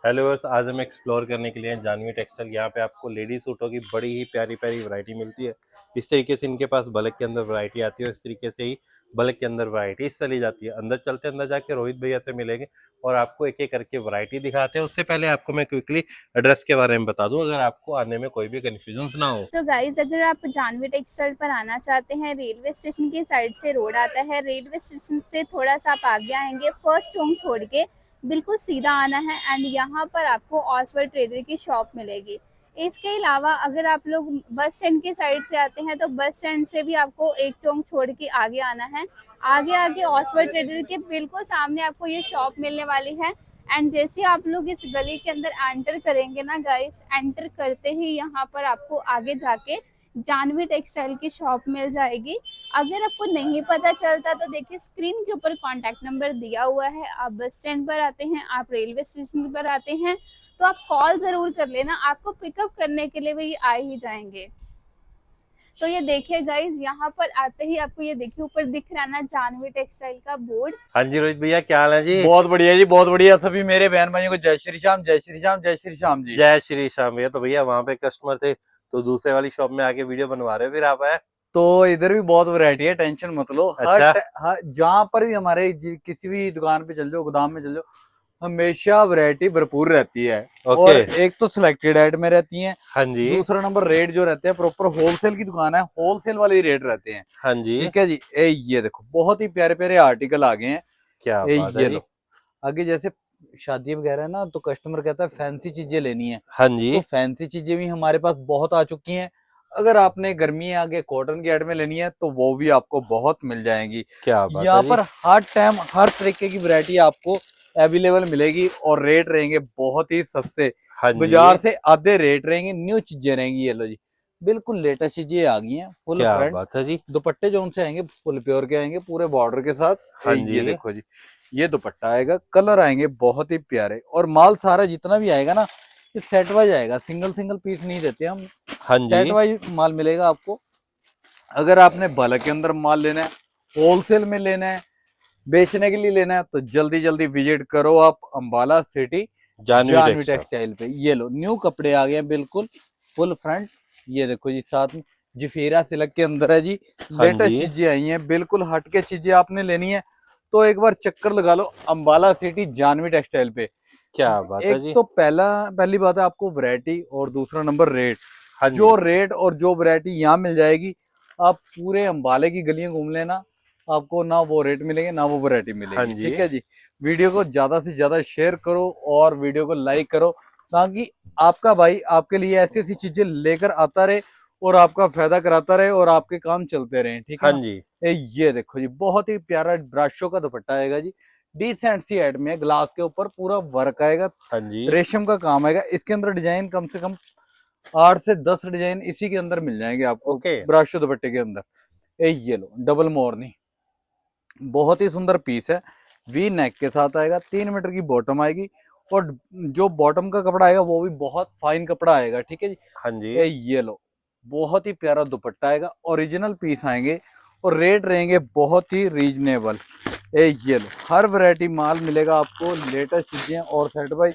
Hello viewers, आज हम explore करने के लिए हैं जानवी टेक्सटाइल। यहाँ पे आपको लेडी सूटों की बड़ी ही प्यारी प्यारी वैरायटी मिलती है। इस तरीके से इनके पास बल्क के अंदर वैरायटी आती है और इस तरीके से ही बल्क के अंदर वैरायटी चली जाती है। अंदर चलते अंदर जाके रोहित भैया से मिलेंगे और आपको एक एक करके वैरायटी दिखाते हैं। उससे पहले आपको मैं क्विकली एड्रेस के बारे में बता दूं, अगर आपको आने में कोई भी कंफ्यूजन ना हो। तो गाइज अगर आप जानवी टेक्सटाइल पर आना चाहते हैं, रेलवे स्टेशन की साइड से रोड आता है। रेलवे स्टेशन से थोड़ा सा आप आगे आएंगे, फर्स्ट चौक छोड़ के बिल्कुल सीधा आना है एंड यहाँ पर आपको ऑसवर्ड ट्रेडर की शॉप मिलेगी। इसके अलावा अगर आप लोग बस स्टैंड की साइड से आते हैं तो बस स्टैंड से भी आपको एक चौक छोड़ के आगे आना है। आगे आगे ऑसवर्ड ट्रेडर के बिल्कुल सामने आपको ये शॉप मिलने वाली है। एंड जैसे आप लोग इस गली के अंदर एंटर करेंगे ना गाइस, एंटर करते ही यहाँ पर आपको आगे जाके जानवी टेक्सटाइल की शॉप मिल जाएगी। अगर आपको नहीं पता चलता तो देखिए स्क्रीन के ऊपर कॉन्टैक्ट नंबर दिया हुआ है। आप बस स्टैंड पर आते हैं, आप रेलवे स्टेशन पर आते हैं तो आप कॉल जरूर कर लेना, आपको पिकअप करने के लिए वही आ ही जाएंगे। तो ये देखिए गाइज, यहाँ पर आते ही आपको ये देखिए ऊपर दिख रहा ना जानवी टेक्सटाइल का बोर्ड। हाँ जी रोहित भैया, क्या हाल है जी? बहुत बढ़िया जी, बहुत बढ़िया। सभी मेरे बहन भाइयों को जय श्री श्याम, जय श्री श्याम, जय श्री श्याम जी। जय श्री श्याम भैया। तो भैया वहाँ पे कस्टमर थे तो दूसरे वाली शॉप में आके वीडियो बनवा रहे हो फिर आप? है तो इधर भी बहुत वैरायटी है, टेंशन मत लो। अच्छा। हर जहाँ पर भी हमारे किसी भी दुकान पे चल जाओ, गोदाम में चल जाओ, हमेशा वैरायटी भरपूर रहती है। और एक तो सिलेक्टेड आइटम में रहती है। हाँ जी। दूसरा नंबर रेट जो रहते हैं, प्रॉपर होलसेल की दुकान है, होलसेल वाले रेट रहते हैं। हाँ जी। ठीक है जी। ये देखो बहुत ही प्यारे प्यारे आर्टिकल आ गए हैं। क्या बात है ये जी। लो, आगे जैसे शादी वगैरह है ना, तो कस्टमर कहता है फैंसी चीजें लेनी है। हाँ जी। तो फैंसी चीजें भी हमारे पास बहुत आ चुकी हैं। अगर आपने गर्मी आगे कॉटन की ऐड में लेनी है तो वो भी आपको बहुत मिल जाएंगी। क्या बात यहाँ है जी। पर हर टाइम हर तरीके की वैरायटी आपको अवेलेबल मिलेगी और रेट रहेंगे बहुत ही सस्ते। हाँ जी। बाजार से आधे रेट रहेंगे, न्यू चीजें रहेंगी। ये लो जी, बिल्कुल लेटेस्ट चीजें आ गई हैं, फुल क्या फ्रंट। बात है जी। दुपट्टे जो उनसे आएंगे फुल प्योर के आएंगे, पूरे बॉर्डर के साथ। हाँ ये जी। देखो जी, ये दुपट्टा आएगा, कलर आएंगे बहुत ही प्यारे। और माल सारा जितना भी आएगा ना, ये सेट वाइज आएगा, सिंगल सिंगल पीस नहीं देते हम, हाँ जी। सेट वाइज माल मिलेगा आपको। अगर आपने बल्क के अंदर माल लेना है, होलसेल में लेना है, बेचने के लिए लेना है, तो जल्दी जल्दी विजिट करो आप Ambala city Janvi Janvi textile. Textile पे। ये लो न्यू कपड़े आ गए हैं, बिल्कुल फुल फ्रंट। ये देखो जी, साथ में जफीरा सिल्क के अंदर है जी, हाँ लेटेस्ट जी। चीजें आई हैं, बिल्कुल हटके चीजें आपने लेनी है तो एक बार चक्कर लगा लो अंबाला सिटी जानवी टेक्सटाइल पे। क्या बात है एक जी। तो पहली बात है आपको वैरायटी, और दूसरा नंबर रेट। हाँ जी। जो रेट और जो वैरायटी यहाँ मिल जाएगी, आप पूरे अंबाले की गलियां घूम लेना, आपको ना वो रेट मिलेंगे ना वो वैरायटी हाँ मिलेगी। जी। ठीक है जी। वीडियो को ज्यादा से ज्यादा शेयर करो और वीडियो को लाइक करो, ताकि आपका भाई आपके लिए ऐसी ऐसी चीजें लेकर आता रहे और आपका फायदा कराता रहे और आपके काम चलते रहे। ठीक है हाँ ना। जी। ये देखो जी, बहुत ही प्यारा ब्राशो का दुपट्टा आएगा जी, डिसेंट सी एड में, ग्लास के ऊपर पूरा वर्क आएगा, हाँ जी। रेशम का काम आएगा। इसके अंदर डिजाइन कम से कम 8 से 10 डिजाइन इसी के अंदर मिल जाएंगे आपको, ओके। ब्राशो दुपट्टे के अंदर। ये लो डबल मोरनी, बहुत ही सुंदर पीस है, वी नेक के साथ आएगा, 3 मीटर की बॉटम आएगी। और जो बॉटम का कपड़ा आएगा वो भी बहुत फाइन कपड़ा आएगा। ठीक है जी। हाँ जी। ये लो, बहुत ही प्यारा दुपट्टा आएगा, ओरिजिनल पीस आएंगे और रेट रहेंगे बहुत ही रीजनेबल। ये लो, हर वैरायटी माल मिलेगा आपको, लेटेस्ट चीजें और सेट बाई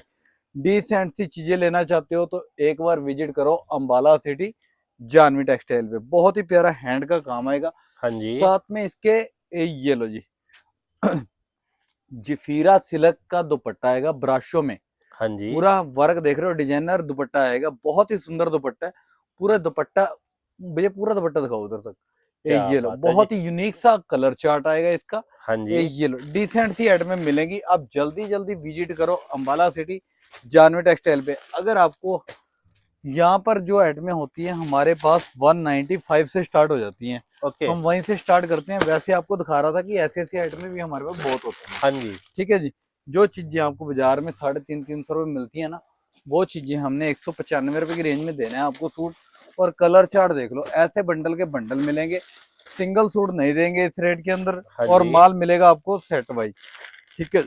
डिसेंट सी चीजें लेना चाहते हो तो एक बार विजिट करो अंबाला सिटी जानवी टेक्सटाइल पे। बहुत ही प्यारा हैंड का काम आएगा, हाँ जी। साथ में इसके ये लो जी जफीरा सिल्क का दुपट्टा आएगा ब्राशो में, हाँ जी। पूरा वर्क देख रहे हो, डिजाइनर दुपट्टा आएगा, बहुत ही सुंदर दुपट्टा है। पूरा दुपट्टा, भैया पूरा दुपट्टा दिखाओ उधर तक। क्या ये लो, बात है जी। बहुत ही यूनिक सा कलर चार्ट आएगा इसका। हाँ जी। ये लो, डिसेंट सी एड में मिलेंगी, आप जल्दी जल्दी विजिट करो अंबाला सिटी जानवी टेक्सटाइल पे। अगर आपको यहाँ पर जो आइटमें होती है हमारे पास 195 से स्टार्ट हो जाती हैं, ओके। हम वहीं से स्टार्ट करते हैं। वैसे आपको दिखा रहा था कि ऐसी ऐसी आइटमें भी हमारे पास बहुत होती हैं। हाँ जी। ठीक है जी। जो चीजें आपको बाजार में 350-300 रुपये मिलती है ना, वो चीजें हमने 195 रुपए की रेंज में देना है आपको सूट। और कलर चार्ट देख लो, ऐसे बंडल के बंडल मिलेंगे, सिंगल सूट नहीं देंगे इस रेट के अंदर। हाँ और जी। माल मिलेगा आपको सेट वाइज। ठीक है,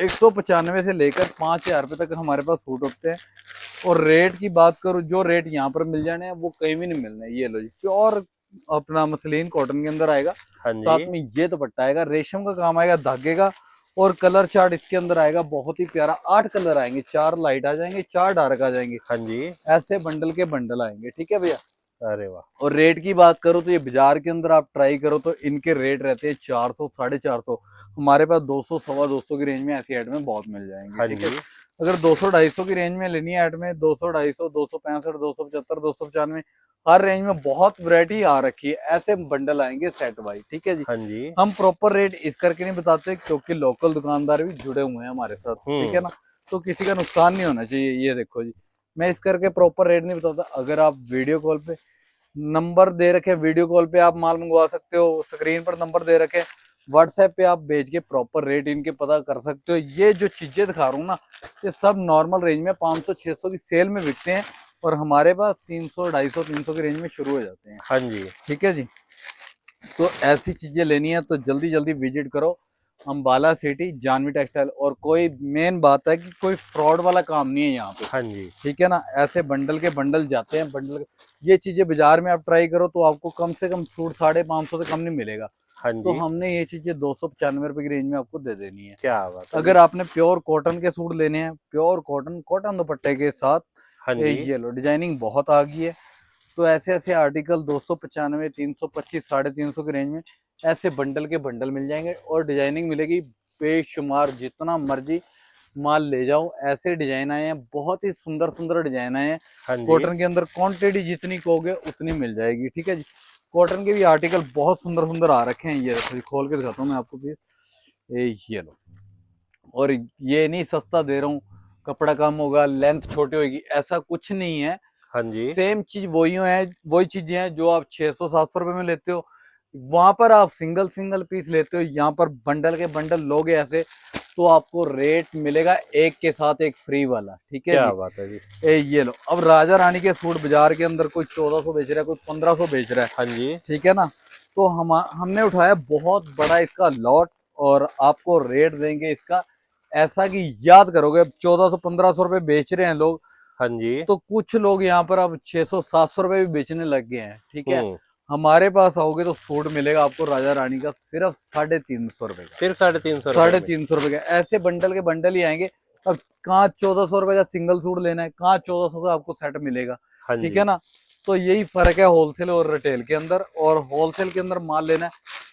195 से लेकर 5,000 रुपए तक हमारे पास सूट होते हैं। और रेट की बात करूं, जो रेट यहाँ पर मिल जाने हैं वो कहीं भी नहीं मिलने। ये लो जी, प्योर अपना मसलिन कॉटन के अंदर आएगा, हाँ साथ जी। में ये दुपट्टा आएगा, रेशम का काम आएगा धागे का, और कलर चार्ट इसके अंदर आएगा बहुत ही प्यारा, 8 कलर आएंगे, 4 लाइट आ जाएंगे, 4 डार्क आ जाएंगे। हाँ जी। ऐसे बंडल के बंडल आएंगे, ठीक है भैया। अरे वाह। और रेट की बात करो तो ये बाजार के अंदर आप ट्राई करो तो इनके रेट रहते हैं 400 450। हमारे पास 200 सवा 200 की रेंज में ऐसी आइटमें बहुत मिल जाएंगी, हाँ ठीक जी। है। अगर 200 250 की रेंज में लेनी है आइटमें, 200 250 265 275 295, हर रेंज में बहुत वैरायटी आ रखी है। ऐसे बंडल आएंगे सेट वाइज, ठीक है जी। हाँ जी। हम प्रॉपर रेट इस करके नहीं बताते क्योंकि लोकल दुकानदार भी जुड़े हुए हैं हमारे साथ, ठीक है ना, तो किसी का नुकसान नहीं होना चाहिए। ये देखो जी, मैं इस करके प्रॉपर रेट नहीं बताता। अगर आप वीडियो कॉल पे नंबर दे रखे, वीडियो कॉल पे आप माल मंगवा सकते हो, स्क्रीन पर नंबर दे रखे, व्हाट्सएप पे आप भेज के प्रॉपर रेट इनके पता कर सकते हो। ये जो चीजें दिखा रहा हूँ ना, ये सब नॉर्मल रेंज में 500 600 की सेल में बिकते हैं और हमारे पास 300 250 300 की रेंज में शुरू हो जाते हैं, हाँ जी। ठीक है जी। तो ऐसी चीजें लेनी है तो जल्दी जल्दी विजिट करो अंबाला सिटी जानवी टेक्सटाइल। और कोई मेन बात है कि कोई फ्रॉड वाला काम नहीं है यहाँ पे, हाँ जी। ठीक है ना। ऐसे बंडल के बंडल जाते हैं, ये चीजें बाजार में आप ट्राई करो तो आपको कम से कम सूट 550 से कम नहीं मिलेगा। हाँ तो जी। हमने ये चीजें 295 रुपए की रेंज में आपको दे देनी है। क्या बात है। अगर आपने प्योर कॉटन के सूट लेने हैं, प्योर कॉटन कॉटन दुपट्टे के साथ, हाँ जी। ये लो डिजाइनिंग बहुत आ गई है। तो ऐसे ऐसे आर्टिकल 295 325 350 की रेंज में ऐसे बंडल के बंडल मिल जाएंगे और डिजाइनिंग मिलेगी बेशुमार, जितना मर्जी माल ले जाओ। ऐसे डिजाइन आए हैं, बहुत ही सुंदर सुंदर डिजाइन आए हैं। हाँ जी। कॉटन के अंदर क्वांटिटी जितनी कहोगे उतनी मिल जाएगी, ठीक है जी। कॉटन के भी आर्टिकल बहुत सुंदर सुंदर आ रखे हैं। ये देखो, खोल के दिखाता हूँ मैं आपको प्लीज, ये लो। और ये नहीं सस्ता दे रहा हूँ, कपड़ा कम होगा, लेंथ छोटी होगी, ऐसा कुछ नहीं है। हाँ जी। सेम चीज वही चीजें हैं जो आप 600 700 रुपए में लेते हो, वहां पर आप सिंगल सिंगल पीस लेते हो। यहाँ पर बंडल के बंडल लोगे ऐसे तो आपको रेट मिलेगा एक के साथ एक फ्री वाला, ठीक है क्या जी। बात है जी। ये लो। अब राजा रानी के सूट बाजार के अंदर कोई 1400 बेच रहा है, कोई 1500 बेच रहा है, हाँ जी। ठीक है ना। तो हमने उठाया बहुत बड़ा इसका लॉट और आपको रेट देंगे इसका ऐसा कि याद करोगे। 1400 1500 रुपए बेच रहे हैं लोग, हाँ जी। तो कुछ लोग यहाँ पर अब 600 700 रुपए भी बेचने लग गए हैं, ठीक है। हम्म। हमारे पास आओगे तो सूट मिलेगा आपको राजा रानी का सिर्फ 350 रुपए का, सिर्फ 350 350 रुपए का। ऐसे बंडल के बंडल ही आएंगे। अब कहाँ 1400 रुपए का सिंगल सूट लेना है, कहाँ 1400 का आपको सेट मिलेगा, हाँ ठीक जी। है ना। तो यही फर्क है होलसेल और रिटेल के अंदर। और होलसेल के अंदर माल लेना है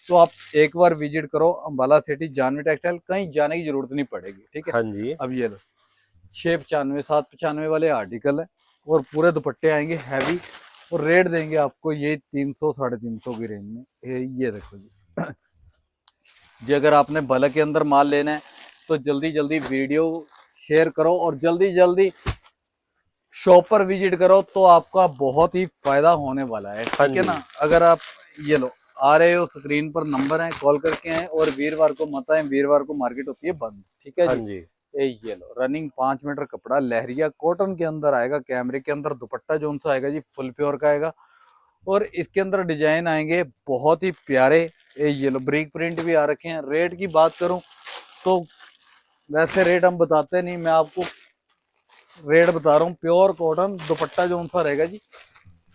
तो आप एक बार विजिट करो अंबाला सिटी जानवी टेक्सटाइल, कहीं जाने की जरूरत नहीं पड़ेगी, ठीक है। हाँ जी। अब ये लो 695 795 वाले आर्टिकल है और पूरे दुपट्टे आएंगे हैवी और रेट देंगे आपको ये 300 350 की रेंज में। ये देखो जी, जी अगर आपने बल्क के अंदर माल लेना है तो जल्दी जल्दी वीडियो शेयर करो और जल्दी जल्दी शॉप पर विजिट करो तो आपका बहुत ही फायदा होने वाला है, हाँ ठीक है जी। ना। अगर आप ये लो आ रहे हो, स्क्रीन पर नंबर है, कॉल करके आए। और वीरवार को मत आए, वीरवार को मार्केट होती है बंद, ठीक है हाँ जी। जी। ये लो रनिंग 5 मीटर कपड़ा लहरिया कॉटन के अंदर आएगा, कैमरे के अंदर दुपट्टा जो सा आएगा जी फुल प्योर का आएगा। और इसके अंदर डिजाइन आएंगे बहुत ही प्यारे। ये लो ब्रिक प्रिंट भी आ रखे हैं। रेट की बात करूं तो वैसे रेट हम बताते नहीं, मैं आपको रेट बता रहा हूँ। प्योर कॉटन दुपट्टा जो सा रहेगा जी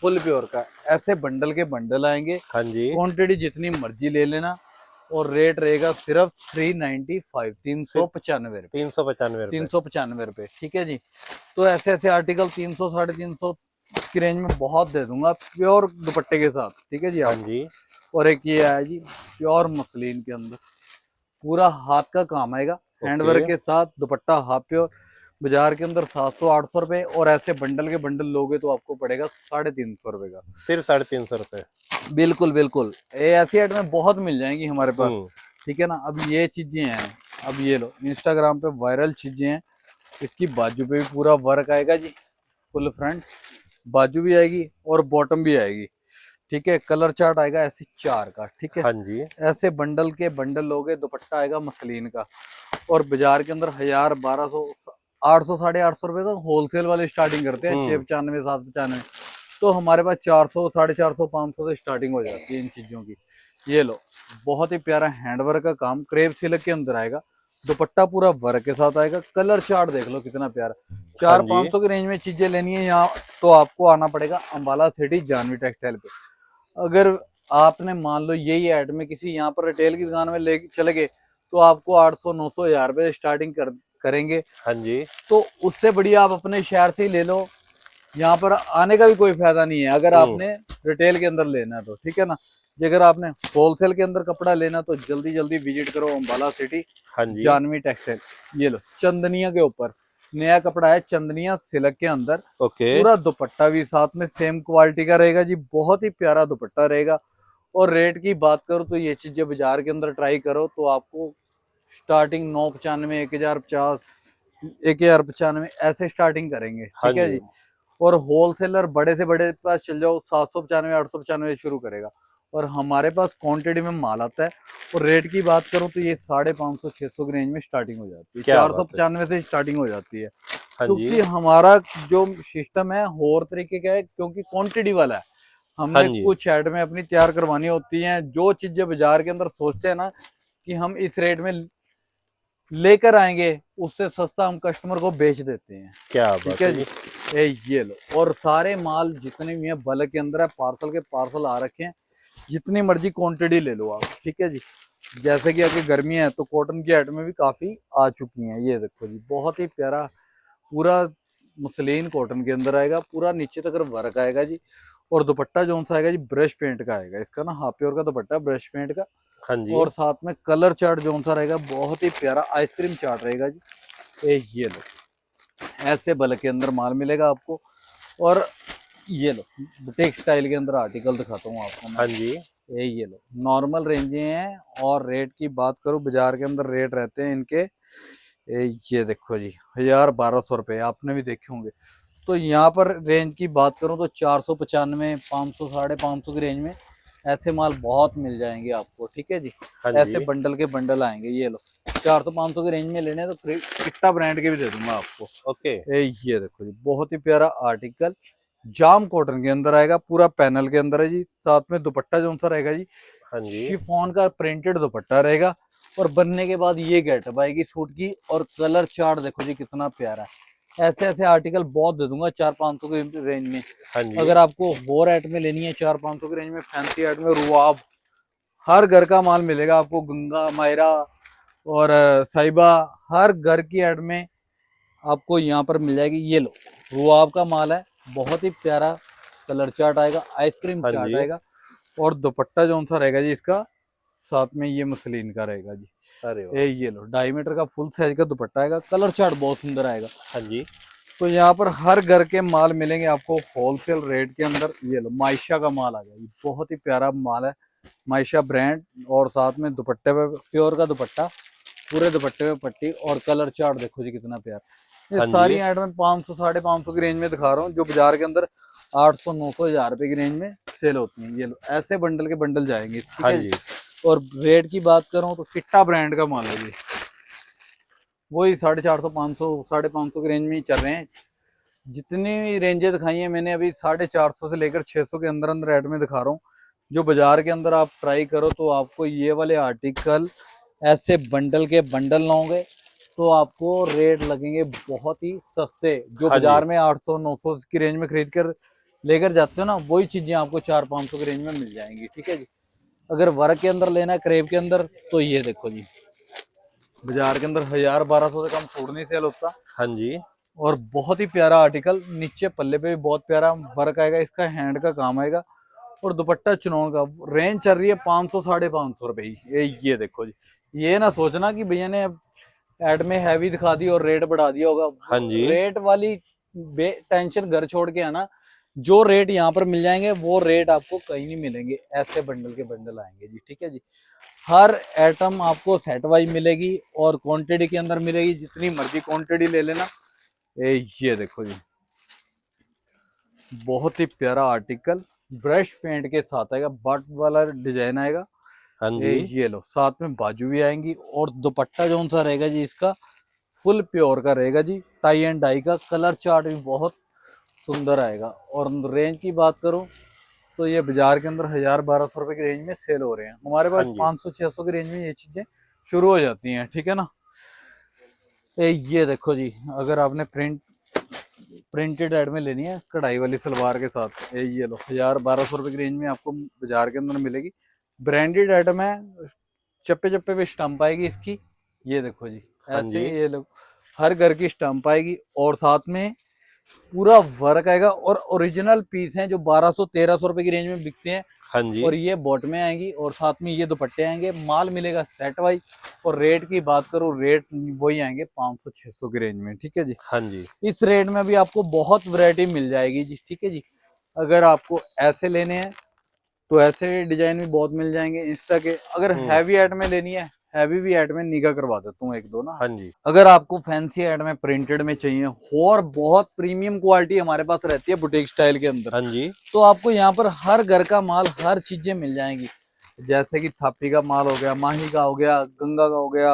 फुल प्योर का। ऐसे बंडल के बंडल आएंगे, हाँ जी। क्वांटिटी जितनी मर्जी ले लेना। और रेट रहेगा सिर्फ 395 395 रुपए, 395 रुपए। 395 रुपए, ठीक है जी। तो ऐसे ऐसे आर्टिकल 300 350 की रेंज में बहुत दे दूंगा प्योर दुपट्टे के साथ, ठीक है जी हाँ आप। जी। और एक ये आया जी प्योर मसलिन के अंदर पूरा हाथ का काम आएगा, हैंडवर्क के साथ दुपट्टा हाफ प्योर। बाजार के अंदर 700 800 रुपए और ऐसे बंडल के बंडल लोगे तो आपको पड़ेगा 350 रुपए का। सिर्फ 350 रुपए। बिल्कुल बिल्कुल, ये ऐसी आइटमें बहुत मिल जाएंगी हमारे पास, हम्म। ठीक है ना। अब ये चीजें हैं, अब ये लो इंस्टाग्राम पे वायरल चीजें हैं। इसकी बाजू पे भी पूरा वर्क आएगा जी, फुल फ्रंट बाजू भी आएगी और बॉटम भी आएगी, ठीक है। कलर चार्ट आएगा ऐसे 4 का, ठीक है। हाँ जी। ऐसे बंडल के बंडल लोगे, दुपट्टा आएगा मसलिन का। और बाजार के अंदर 1000 1200 800 850 रुपए का होलसेल वाले स्टार्टिंग करते हैं, 695 795। तो हमारे पास 400 450 500 से स्टार्टिंग हो जाती है इन चीजों की। ये लो बहुत ही प्यारा हैंडवर्क का काम क्रेप सिल्क के अंदर आएगा, दुपट्टा पूरा वर्क के साथ आएगा। कलर चार्ट देख लो कितना प्यारा। 400-500 की रेंज में चीजें लेनी है यहाँ तो आपको आना पड़ेगा अंबाला सिटी जानवी टेक्सटाइल पे। अगर आपने मान लो यही ऐड में किसी यहाँ पर रिटेल की दुकान में ले चले गए तो आपको 800-900 हज़ार रुपए स्टार्टिंग करेंगे। हाँ जी। तो उससे बढ़िया आप अपने शहर से ही ले लो, यहाँ पर आने का भी कोई फायदा नहीं है अगर आपने रिटेल के अंदर लेना है तो, ठीक है ना। ये अगर आपने होलसेल के अंदर कपड़ा लेना तो जल्दी जल्दी विजिट करो अम्बाला सिटी, हाँ जी। जानवी टेक्सटाइल। ये लो चंदनिया के ऊपर नया कपड़ा है, चंदनिया सिल्क के अंदर, ओके। पूरा दुपट्टा भी साथ में सेम क्वालिटी का रहेगा जी, बहुत ही प्यारा दुपट्टा रहेगा। और रेट की बात करो तो ये चीजें बाजार के अंदर ट्राई करो तो आपको स्टार्टिंग 995, 1050, 1095 ऐसे स्टार्टिंग करेंगे, हाँ ठीक है जी। जी। और होलसेलर बड़े से बड़े पास चल जाओ 795, 895 शुरू करेगा। और हमारे पास क्वांटिटी में माल आता है। और रेट की बात करूं तो ये 550, 600 की रेंज में स्टार्टिंग हो जाती है, क्या बात है। 495 से स्टार्टिंग हो जाती है। हाँ क्योंकि जी। हमारा जो सिस्टम है और तरीके का है, क्योंकि क्वांटिटी वाला है। हाँ हमने जी। कुछ ऐड में अपनी तैयार करवानी होती हैं, जो चीजें बाजार के अंदर सोचते हैं ना कि हम इस रेट में लेकर आएंगे, उससे सस्ता हम कस्टमर को बेच देते हैं, क्या ठीक बात है है जी। जी। ये लो, और सारे माल जितने भी हैं बल्क के अंदर है, पार्सल के पार्सल आ रखे हैं, जितनी मर्जी क्वांटिटी ले लो आप, ठीक है जी। जैसे कि अभी गर्मियां है तो कॉटन की आइटमें भी काफी आ चुकी हैं। ये देखो जी, बहुत ही प्यारा पूरा मसलिन कॉटन के अंदर आएगा, पूरा नीचे तक वर्क आएगा जी। और दुपट्टा जो सा आएगा जी ब्रश पेंट का आएगा, इसका ना हाफ प्योर का दुपट्टा ब्रश पेंट का। हाँ जी। और साथ में कलर चार्ट जो सा रहेगा बहुत ही प्यारा आइसक्रीम चार्ट रहेगा जी। ये लो, ऐसे बल्क के अंदर माल मिलेगा आपको। और ये लो बुटीक स्टाइल के अंदर आर्टिकल दिखाता हूँ आपको मैं। हाँ जी। ये लो नॉर्मल रेंजें हैं। और रेट की बात करूँ बाजार के अंदर रेट रहते हैं इनके, ये देखो जी 1000-1200 रुपए, आपने भी देखे होंगे। तो यहाँ पर रेंज की बात करूँ तो 495, 500, 550 की रेंज में ऐसे माल बहुत मिल जाएंगे आपको, ठीक है जी। हाँ ऐसे जी। बंडल के बंडल आएंगे। ये लो 400-500 की रेंज में लेने तो किट्टा ब्रांड के भी दे दूंगा आपको। ओके। ये देखो जी बहुत ही प्यारा आर्टिकल, जाम कॉटन के अंदर आएगा, पूरा पैनल के अंदर है जी। साथ में दुपट्टा जो सा रहेगा जी हाँ जी। शिफॉन का प्रिंटेड दुपट्टा रहेगा। और बनने के बाद ये गेटअप आएगी सूट की। और कलर चार्ट देखो जी कितना प्यारा है। ऐसे ऐसे आर्टिकल बहुत दे दूंगा 400-500 की रेंज में। हाँ जी। अगर आपको और आइटम में लेनी है 400-500 की रेंज में, फैंसी आइटम में रुआब, हर घर का माल मिलेगा आपको, गंगा मायरा और साहिबा, हर घर की ऐड में आपको यहाँ पर मिल जाएगी। ये लो रुआब का माल है, बहुत ही प्यारा कलर चार्ट आएगा, आइसक्रीम हाँ चार्ट जी। आएगा। और दुपट्टा जो सा रहेगा जी इसका साथ में ये मसलिन का रहेगा जी। अरे वाह। ये लो 2.5 मीटर का फुल साइज का दुपट्टा आएगा, कलर चार्ट बहुत सुंदर आएगा। हाँ जी। तो यहाँ पर हर घर के माल मिलेंगे आपको होलसेल रेट के अंदर। ये लो मायशा का माल आ गया, ये बहुत ही प्यारा माल है, मायशा ब्रांड। और साथ में दुपट्टे पे प्योर का दुपट्टा, पूरे दुपट्टे में पट्टी। और कलर चार्ट देखो जी कितना प्यारा। ये हाँ सारी जी। आइटम 500, 550 की रेंज में दिखा रहा हूँ, जो बाजार के अंदर 800, 900, 1000 रुपए की रेंज में सेल होती हैं। ये लो ऐसे बंडल के बंडल जाएंगे, ठीक हाँ है जी। जी। और रेट की बात करूँ तो किट्टा ब्रांड का माल है जी, वही 450, 500, 550 की रेंज में ही चल रहे हैं। जितनी रेंजें दिखाई हैं मैंने अभी 450 से लेकर 600 के अंदर अंदर ऐड में दिखा रहा हूँ। जो बाजार के अंदर आप ट्राई करो तो आपको ये वाले आर्टिकल ऐसे बंडल के बंडल लोगे तो आपको रेट लगेंगे बहुत ही सस्ते। जो हाँ जी। बाजार में 800, 900 की रेंज में खरीद कर लेकर जाते हो ना, वही चीजें आपको 400-500 की रेंज में मिल जाएंगी, ठीक है जी। अगर वर्क के अंदर लेना है क्रेप के अंदर तो ये देखो जी, बाजार के अंदर 1000-1200 से कम सूट नहीं सेल होता। हाँ जी। और बहुत ही प्यारा आर्टिकल, नीचे पल्ले पे भी बहुत प्यारा वर्क आएगा, इसका हैंड का काम आएगा। और दुपट्टा चुनौन का, रेंज चल रही है 500, 550 रुपए ही। ये देखो जी, ये ना सोचना कि भैया ने एड में हैवी दिखा दी और रेट बढ़ा दिया होगा। हाँ जी। रेट वाली टेंशन घर छोड़ के है ना, जो रेट यहाँ पर मिल जाएंगे वो रेट आपको कहीं नहीं मिलेंगे। ऐसे बंडल के बंडल आएंगे जी, ठीक है जी। हर आइटम आपको सेट वाइज मिलेगी और क्वांटिटी के अंदर मिलेगी, जितनी मर्जी क्वांटिटी ले लेना। ये देखो जी बहुत ही प्यारा आर्टिकल, ब्रश पेंट के साथ आएगा, बट वाला डिजाइन आएगा। हाँ जी। ये लो साथ में बाजू भी आएंगी। और दुपट्टा जो सा रहेगा जी इसका फुल प्योर का रहेगा जी, टाई एंड डाई का। कलर चार्ट भी बहुत सुंदर आएगा। और रेंज की बात करूं तो ये बाजार के अंदर 1000-1200 रुपए की रेंज में सेल हो रहे हैं, हमारे हाँ पास जी। 500-600 की रेंज में ये चीजें शुरू हो जाती हैं, ठीक है ना। ये देखो जी, अगर आपने प्रिंटेड एड में लेनी है कढ़ाई वाली सलवार के साथ, ये लो 1000-1200 रुपए की रेंज में आपको बाजार के अंदर मिलेगी। ब्रांडेड आइटम है, चप्पे चप्पे पे स्टंप आएगी इसकी, ये देखो जी हाँ ऐसे जी। ये लोग हर घर की स्टंप आएगी और साथ में पूरा वर्क आएगा और ओरिजिनल पीस हैं जो 1200-1300 रुपए की रेंज में बिकते हैं। हाँ जी। और ये बॉट में आएंगी और साथ में ये दुपट्टे आएंगे, माल मिलेगा सेट वाइज। और रेट की बात करूँ, रेट वही आएंगे 500-600 की रेंज में, ठीक है जी। हाँ जी। इस रेट में भी आपको बहुत वैरायटी मिल जाएगी जी, ठीक है जी। अगर आपको ऐसे लेने हैं तो ऐसे डिजाइन भी बहुत मिल जाएंगे इंस्टा के। अगर हैवी ऐड में लेनी है, हैवी भी ऐड में निगाह करवा देता हूँ एक दो ना। हाँ जी। अगर आपको फैंसी ऐड में प्रिंटेड में चाहिए और बहुत प्रीमियम क्वालिटी हमारे पास रहती है बुटीक स्टाइल के अंदर, हाँ जी। तो आपको यहाँ पर हर घर का माल, हर चीजें मिल जाएंगी। जैसे कि थापी का माल हो गया, माही का हो गया, गंगा का हो गया,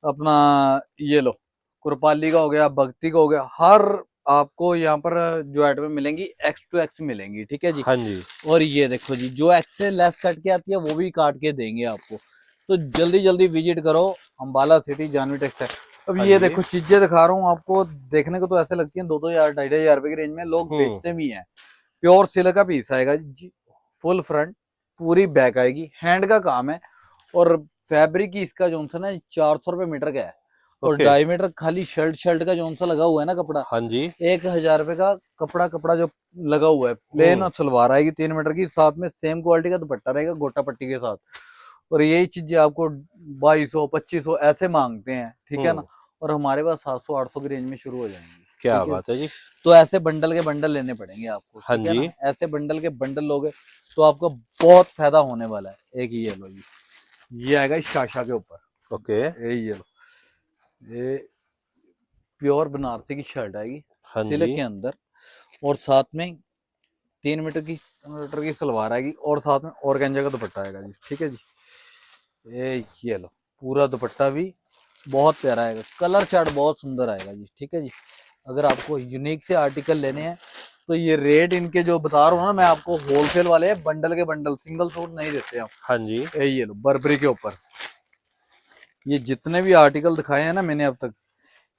अपना ये लो कुरपाली का हो गया, भक्ति का हो गया, हर आपको यहाँ पर जो आइटमें मिलेंगी X to X मिलेंगी, ठीक है जी। हाँ जी। और ये देखो जी, जो X से लेस कट के आती है वो भी काट के देंगे आपको। तो जल्दी जल्दी विजिट करो अंबाला सिटी जानवी टेक्सटाइल। अब हाँ ये जी। देखो चीजें दिखा रहा हूँ आपको, देखने को तो ऐसे लगती हैं 2-2 हजार 2,500 रुपए की रेंज में, लोग बेचते भी हैं। प्योर सिल्क का पीस आएगा जी, फुल फ्रंट, पूरी बैक आएगी, हैंड का काम है। और फैब्रिक की इसका जोन सा ना 400 रुपए मीटर का है। और ओके। डायमीटर खाली शर्ट का जोन सा लगा हुआ है ना कपड़ा, हाँ जी। 1,000 रुपए का कपड़ा जो लगा हुआ है। प्लेन और सलवार आएगी 3 मीटर की, साथ में सेम क्वालिटी का दुपट्टा रहेगा गोटा पट्टी के साथ। और यही चीजें आपको 2200-2500 ऐसे मांगते हैं, ठीक है ना। और हमारे पास 700-800 की रेंज में शुरू हो जाएंगे। क्या बात है जी। तो ऐसे बंडल के बंडल लेने पड़ेंगे आपको, हाँ ठीक है जी। ना। ऐसे बंडल के बंडल लोगे तो आपको बहुत फायदा होने वाला है। एक ये लो जी, ये आएगा शाशा के ऊपर, ओके। ये लो, ये प्योर बनारसी की शर्ट आएगी हाँ सिल्क जी। के अंदर। और साथ में 3 मीटर की सलवार आएगी और साथ में ऑर्गेंजा का दुपट्टा आएगा जी, ठीक है जी। ये लो पूरा दुपट्टा भी बहुत प्यारा आएगा, कलर चार्ट बहुत सुंदर आएगा जी, ठीक है जी। अगर आपको यूनिक से आर्टिकल लेने हैं तो ये रेट इनके जो बता रहा हूँ ना मैं आपको, होलसेल वाले हैं, बंडल के बंडल, सिंगल सूट नहीं देते हम। हाँ जी। ये लो बर्बरी के ऊपर, ये जितने भी आर्टिकल दिखाए हैं ना मैंने अब तक,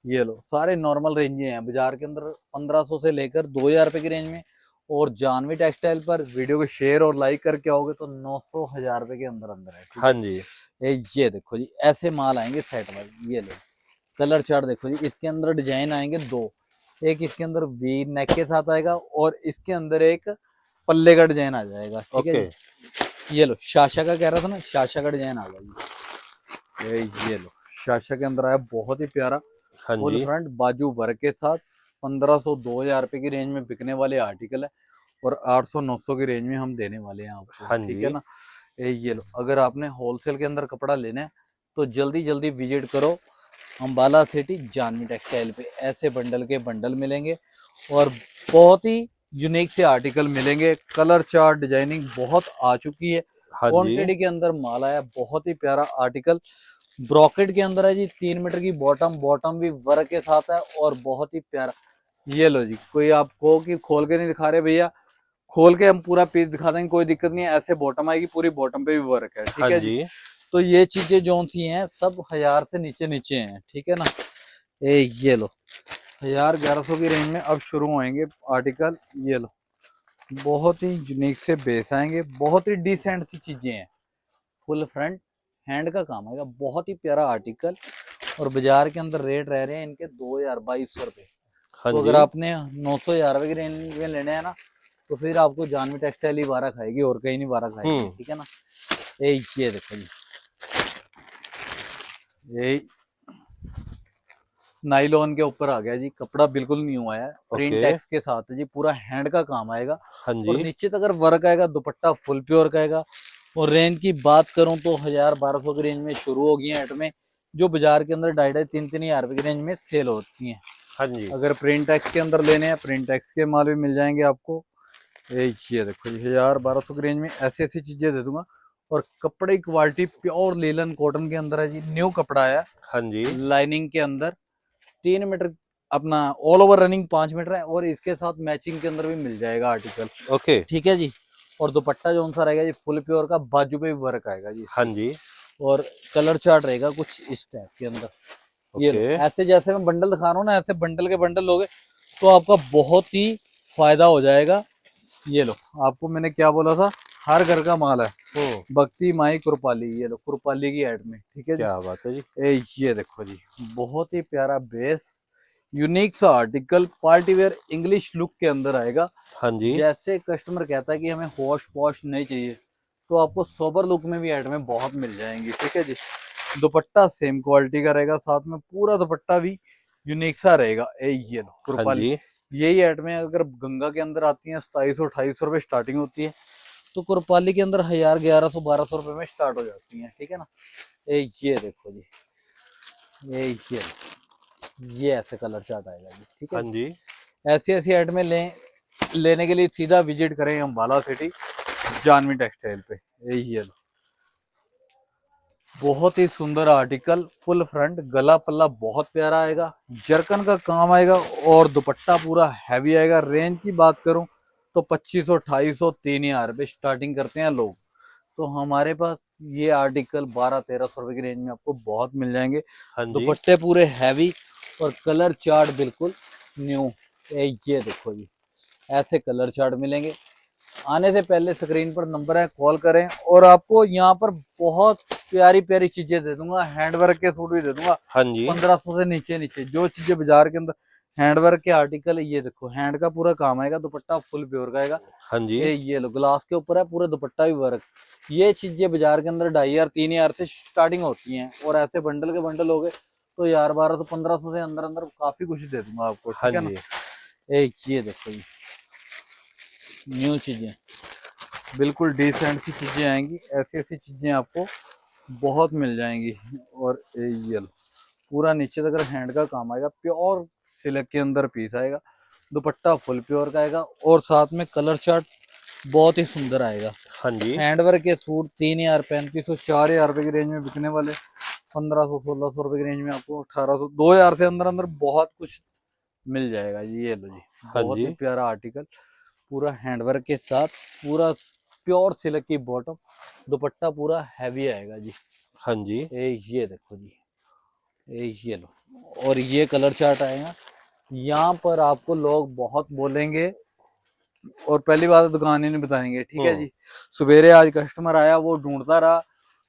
ये लो सारे नॉर्मल रेंज हैं बाजार के अंदर, 1500 से लेकर 2,000 रुपए की रेंज में। और जानवी टेक्सटाइल पर वीडियो को शेयर और लाइक करके आओगे तो 900-1,000 रुपए के अंदर अंदर है, ठीक हाँ है। जी। ये देखो जी, ऐसे माल आएंगे सेट वाइज। ये लो कलर चार्ट देखो जी, इसके अंदर डिजाइन आएंगे 2, एक इसके अंदर वी नेक के साथ आएगा और इसके अंदर एक पल्ले का डिजाइन आ जाएगा, ठीक है जी। ये लो शाशा का कह रहा था ना, शाशा का डिजाइन आ जाएगी। ये लो शाशा के अंदर आया बहुत ही प्यारा, हाँ फुल जी। फ्रंट बाजू वर्क के साथ। 1500-2,000 रुपए की रेंज में बिकने वाले आर्टिकल है और 800-900 की रेंज में हम देने वाले हैं आपको, हाँ ठीक जी। है ना। ये लो अगर आपने होलसेल के अंदर कपड़ा लेना है तो जल्दी जल्दी विजिट करो अंबाला सिटी जानवी टेक्सटाइल पे। ऐसे बंडल के बंडल मिलेंगे और बहुत ही यूनिक से आर्टिकल मिलेंगे। कलर चार्ट डिजाइनिंग बहुत आ चुकी है, हाँ जी। क्वांटिटी के अंदर माल आया, बहुत ही प्यारा आर्टिकल ब्रॉकेट के अंदर है जी। 3 मीटर की बॉटम भी वर्क के साथ है और बहुत ही प्यारा। ये लो जी, कोई आपको कि खोल के नहीं दिखा रहे भैया, खोल के हम पूरा पीस दिखा देंगे, कोई दिक्कत नहीं है। ऐसे बॉटम आएगी, पूरी बॉटम पे भी वर्क है, ठीक हाँ है जी। जी। तो ये चीजें जो सी हैं सब 1,000 से नीचे नीचे हैं, ठीक है ना। ये लो 1,000-1,100 की रेंज में अब शुरू होंगे आर्टिकल। ये लो बहुत ही यूनिक से बेस आएंगे, बहुत ही डिसेंट सी चीजें हैं, फुल फ्रंट हैंड का काम आएगा, बहुत ही प्यारा आर्टिकल। और बाजार के अंदर रेट रह रहे हैं इनके 2,000-2,200 रुपए। हाँ तो जी। अगर आपने 900-1,000 रुपए की रेंज में लेने हैं ना तो फिर आपको जानवी टेक्सटाइल ही बारह खाएगी और कहीं नहीं बारह खाएगी, ठीक है ना। ये देखो जी, ये नाइलॉन के ऊपर आ गया जी, कपड़ा बिल्कुल न्यू आया है, प्रिंट ओके। टैक्स के साथ है जी, पूरा हैंड का काम आएगा। हाँ और जी। नीचे तक अगर वर्क आएगा, दुपट्टा फुल प्योर का आएगा। और रेंज की बात करूं तो 1,000-1,200 की रेंज में शुरू हो गई है आइटमें, जो बाजार के अंदर 2,500-3,000 रुपए की रेंज में सेल होती हैं। हाँ जी। अगर प्रिंट टैक्स के अंदर लेने हैं, प्रिंट टैक्स के माल भी मिल जाएंगे आपको। ये देखो जी 1,000-1,200 की रेंज में ऐसी ऐसी चीजें दे दूंगा। और कपड़े की क्वालिटी प्योर लीलन कॉटन के अंदर है जी, न्यू कपड़ा आया, हाँ जी। लाइनिंग के अंदर 3 मीटर अपना ऑल ओवर रनिंग 5 मीटर है। और इसके साथ मैचिंग के अंदर भी मिल जाएगा आर्टिकल, ओके। ठीक है जी। और दुपट्टा जो सा रहेगा जी फुल प्योर का, बाजू पे भी वर्क आएगा जी। हाँ जी। और कलर चार्ट रहेगा कुछ इस टाइप के अंदर। ये लो, ओके। ऐसे जैसे मैं बंडल दिखा रहा हूँ ना, ऐसे बंडल के बंडल लोगे तो आपका बहुत ही फायदा हो जाएगा। ये लो आपको मैंने क्या बोला था, हर घर का माल है। हम्म, भक्ति माई कुरपाली, ये लो कुरपाली की ऐड में, ठीक है जी। क्या बात है जी। ये देखो जी, बहुत ही प्यारा बेस, यूनिक सा article, party wear English look के अंदर आएगा। हाँ जी। जैसे कस्टमर कहता है कि हमें हॉश पॉश नहीं चाहिए, तो आपको सोबर लुक में भी ऐड में बहुत मिल जाएंगी, ठीक है जी। दुपट्टा सेम क्वालिटी का रहेगा, साथ में पूरा दुपट्टा भी यूनिक सा रहेगा। ये लो हाँ कुरपाली, जी। यही ऐड में अगर गंगा के अंदर आती है 2700-2800 रुपए स्टार्टिंग होती है, तो कुरपाली के अंदर 1000, 1100-1200 रुपए में स्टार्ट हो जाती है, ठीक है ना। ये देखो जी, ये ऐसे कलर चार्ट आएगा जी, ठीक है। हाँ जी। ऐसी ऐसी ऐड में लेने के लिए सीधा विजिट करें अम्बाला सिटी जानवी टेक्सटाइल पे। ये लो, बहुत ही सुंदर आर्टिकल, फुल फ्रंट, गला पल्ला बहुत प्यारा आएगा, जरकन का काम आएगा और दुपट्टा पूरा हैवी आएगा। रेंज की बात करूं तो 2500, 2800, 3000 रुपए स्टार्टिंग करते हैं लोग, तो हमारे पास ये आर्टिकल 1200-1300 रुपए की रेंज में आपको बहुत मिल जाएंगे। हाँ जी। दुपट्टे पूरे हैवी और कलर चार्ट बिल्कुल न्यू। ये देखो जी, ऐसे कलर चार्ट मिलेंगे। आने से पहले स्क्रीन पर नंबर है, कॉल करें। और आपको यहाँ पर बहुत प्यारी प्यारी चीजें दे दूंगा, हैंडवर्क के सूट भी दे दूंगा हाँ जी। 1500 से नीचे नीचे। जो चीजें बाजार के अंदर हैंडवर्क के आर्टिकल, ये देखो हैंड का पूरा काम आएगा, दुपट्टा फुल प्योर का आएगा। हाँ जी। ये लो ग्लास के ऊपर है, पूरा दुपट्टा भी वर्क। ये चीजें बाजार के अंदर 2500, 3000 से स्टार्टिंग होती हैं, और ऐसे बंडल के बंडल हो गए तो यार 1200, 1500 से अंदर अंदर काफी कुछ दे दूंगा आपको, हाँ ठीक है ना। जी। ये देखो जी, न्यू चीजें, बिल्कुल डिसेंट सी चीजें आएंगी। ऐसी ऐसी चीजें आपको बहुत मिल जाएंगी। और ये लो, पूरा नीचे तक हैंड का काम आएगा, प्योर सिल्क के अंदर पीस आएगा, दुपट्टा फुल प्योर का आएगा, और साथ में कलर चार्ट बहुत ही सुंदर आएगा। हाँ जी। हैंडवर्क के सूट 3000, 3500, 4000 रुपए की रेंज में बिकने वाले 1500, 1600 रुपए की रेंज में आपको 1800, 2000 से अंदर अंदर बहुत कुछ मिल जाएगा। ये लो जी, हाँ बहुत जी। ही प्यारा आर्टिकल, पूरा हैंडवर्क के साथ, पूरा प्योर सिल्क की बॉटम, दुपट्टा पूरा हैवी आएगा जी। हाँ जी। ये देखो जी, ये लो, और ये कलर चार्ट आएगा। यहाँ पर आपको लोग बहुत बोलेंगे, और पहली बात दुकान ही नहीं बताएंगे, ठीक है जी। सवेरे आज कस्टमर आया, वो ढूंढता रहा,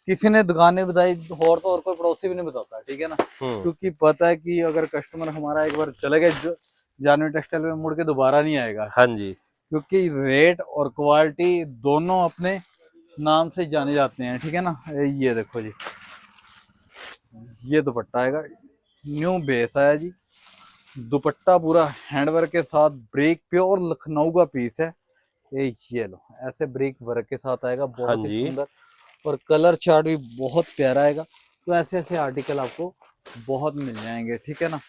किसी ने दुकान नहीं बताई, और तो और कोई पड़ोसी भी नहीं बताता, ठीक है ना। क्योंकि पता है कि अगर कस्टमर हमारा एक बार चले गए जानवी टेक्सटाइल में, मुड़ के दोबारा नहीं आएगा, हाँ जी। क्योंकि रेट और क्वालिटी दोनों अपने नाम से जाने जाते हैं, ठीक है ना। ये देखो जी, ये दुपट्टा आएगा, न्यू बेस आया जी, दुपट्टा पूरा हैंडवर्क के साथ, ब्रेक प्योर लखनऊ का पीस है। ये लो, ऐसे ब्रेक वर्क के साथ आएगा, हाँ बहुत ही जी। सुंदर, और कलर चार्ट भी बहुत प्यारा आएगा। तो ऐसे ऐसे आर्टिकल आपको बहुत मिल जाएंगे, ठीक है ना।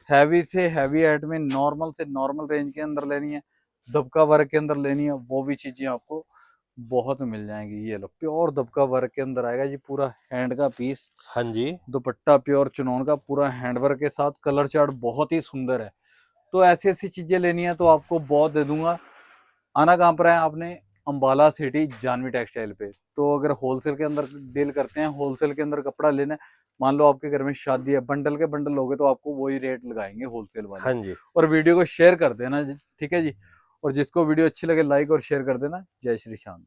हैवी से हैवी आइटम में, नॉर्मल से नॉर्मल रेंज के अंदर लेनी है, दबका वर्क के अंदर लेनी है, वो भी चीजें आपको बहुत मिल जाएंगी। ये लो, प्योर दबका वर्क के अंदर आएगा जी, पूरा हैंड का पीस, हाँ जी। दुपट्टा प्योर चुनौन का, पूरा हैंडवर्क के साथ, कलर चार्ट बहुत ही सुंदर है। तो ऐसी ऐसी चीजें लेनी है तो आपको बहुत दे दूंगा। आना कहाँ पर है आपने, अम्बाला सिटी जानवी टेक्सटाइल पे। तो अगर होलसेल के अंदर डील करते हैं, होलसेल के अंदर कपड़ा लेना है, मान लो आपके घर में शादी है, बंडल के बंडल लोगे तो आपको वही रेट लगाएंगे होलसेल वाले। हाँ जी। और वीडियो को शेयर कर देना, ठीक है जी। और जिसको वीडियो अच्छी लगे लाइक और शेयर कर देना। जय श्री श्याम।